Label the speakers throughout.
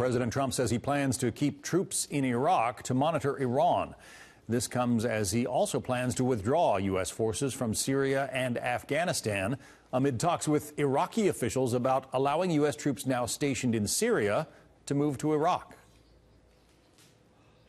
Speaker 1: President Trump says he plans to keep troops in Iraq to monitor Iran. This comes as he also plans to withdraw U.S. forces from Syria and Afghanistan amid talks with Iraqi officials about allowing U.S. troops now stationed in Syria to move to Iraq.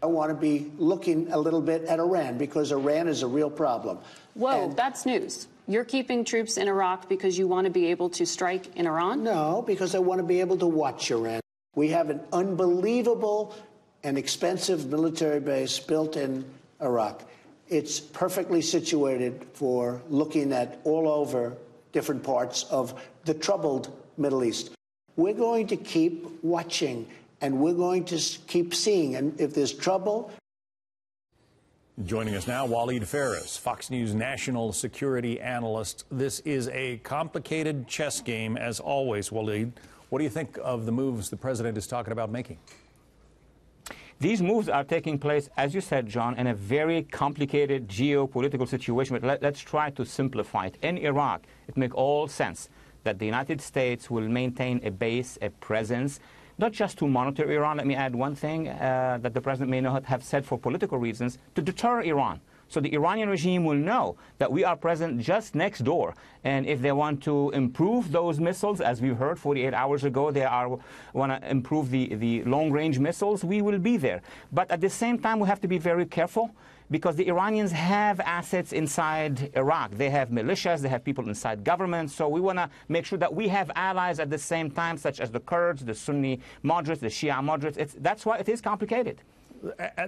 Speaker 2: I want to be looking a little bit at Iran because Iran is a real problem.
Speaker 3: Whoa, that's news. You're keeping troops in Iraq because you want to be able to strike in Iran?
Speaker 2: No, because I want to be able to watch Iran. We have an unbelievable and expensive military base built in Iraq. It's perfectly situated for looking at all over different parts of the troubled Middle East. We're going to keep watching, and we're going to keep seeing. And if there's trouble...
Speaker 1: Joining us now, Walid Phares, Fox News national security analyst. This is a complicated chess game, as always, Walid. What do you think of the moves the president is talking about making?
Speaker 4: These moves are taking place, as you said, John, in a very complicated geopolitical situation. But let's try to simplify it. In Iraq, it makes all sense that the United States will maintain a base, a presence, not just to monitor Iran. Let me add one thing that the president may not have said for political reasons, to deter Iran. So the Iranian regime will know that we are present just next door. And if they want to improve those missiles, as we heard 48 hours ago, they want to improve the long-range missiles, we will be there. But at the same time, we have to be very careful, because the Iranians have assets inside Iraq. They have militias, they have people inside government. So we want to make sure that we have allies at the same time, such as the Kurds, the Sunni moderates, the Shia moderates. That's why it is complicated.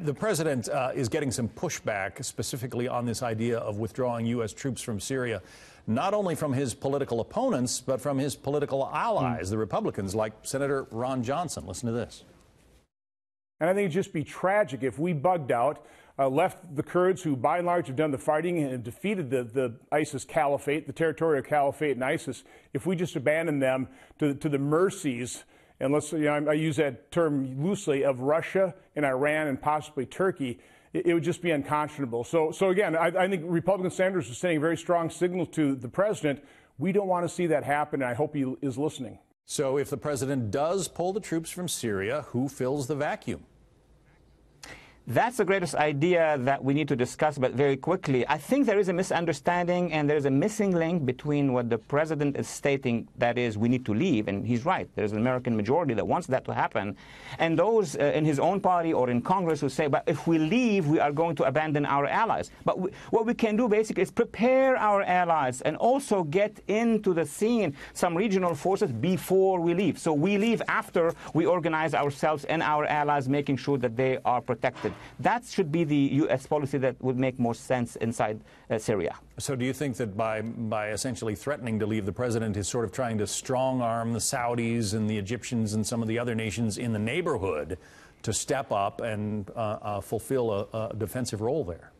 Speaker 1: The president is getting some pushback specifically on this idea of withdrawing U.S. troops from Syria, not only from his political opponents, but from his political allies, the Republicans, like Senator Ron Johnson. Listen to this.
Speaker 5: And I think it'd just be tragic if we bugged out, left the Kurds, who by and large have done the fighting and defeated the ISIS caliphate, the territorial caliphate and ISIS, if we just abandoned them to the mercies, and I use that term loosely, of Russia and Iran and possibly Turkey, it would just be unconscionable. So again, I think Republican senators are sending a very strong signal to the president. We don't want to see that happen, and I hope he is listening.
Speaker 1: So if the president does pull the troops from Syria, who fills the vacuum?
Speaker 4: That's the greatest idea that we need to discuss, but very quickly. I think there is a misunderstanding and there is a missing link between what the president is stating, that is, we need to leave, and he's right. There's an American majority that wants that to happen, and those in his own party or in Congress who say, but if we leave, we are going to abandon our allies. But what we can do basically is prepare our allies and also get into the scene some regional forces before we leave. So we leave after we organize ourselves and our allies, making sure that they are protected. That should be the U.S. policy that would make more sense inside Syria.
Speaker 1: So do you think that by essentially threatening to leave, the president is sort of trying to strong-arm the Saudis and the Egyptians and some of the other nations in the neighborhood to step up and fulfill a defensive role there?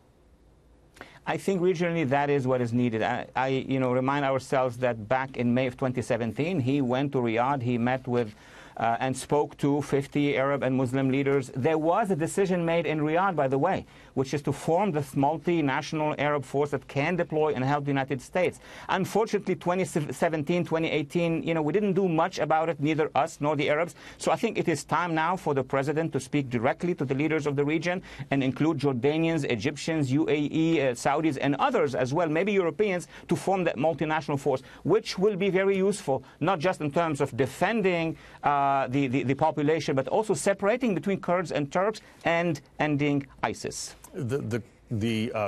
Speaker 4: I think regionally that is what is needed. I remind ourselves that back in May of 2017, he went to Riyadh, he met with and spoke to 50 Arab and Muslim leaders. There was a decision made in Riyadh, by the way, which is to form this multinational Arab force that can deploy and help the United States. Unfortunately, 2017, 2018, we didn't do much about it, neither us nor the Arabs. So I think it is time now for the president to speak directly to the leaders of the region and include Jordanians, Egyptians, UAE, Saudis, and others as well, maybe Europeans, to form that multinational force, which will be very useful, not just in terms of defending the population, but also separating between Kurds and Turks and ending ISIS.
Speaker 1: The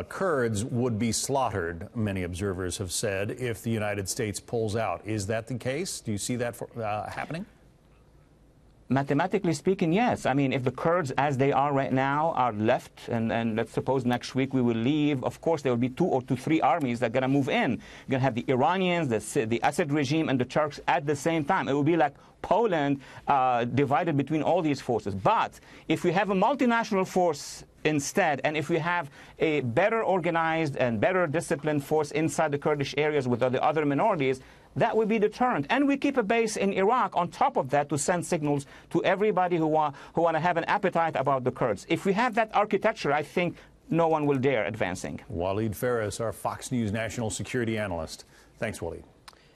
Speaker 1: Kurds would be slaughtered, many observers have said, if the United States pulls out. Is that the case? Do you see that happening?
Speaker 4: Mathematically speaking, yes. I mean, if the Kurds, as they are right now, are left, and let's suppose next week we will leave, of course there will be 2 or 3 armies that are going to move in. You're going to have the Iranians, the Assad regime, and the Turks at the same time. It will be like Poland divided between all these forces. But if we have a multinational force instead, and if we have a better organized and better disciplined force inside the Kurdish areas with the other minorities, that would be deterrent. And we keep a base in Iraq on top of that to send signals to everybody who want to have an appetite about the Kurds. If we have that architecture, I think no one will dare advancing.
Speaker 1: Walid Phares, our Fox News national security analyst. Thanks, Walid.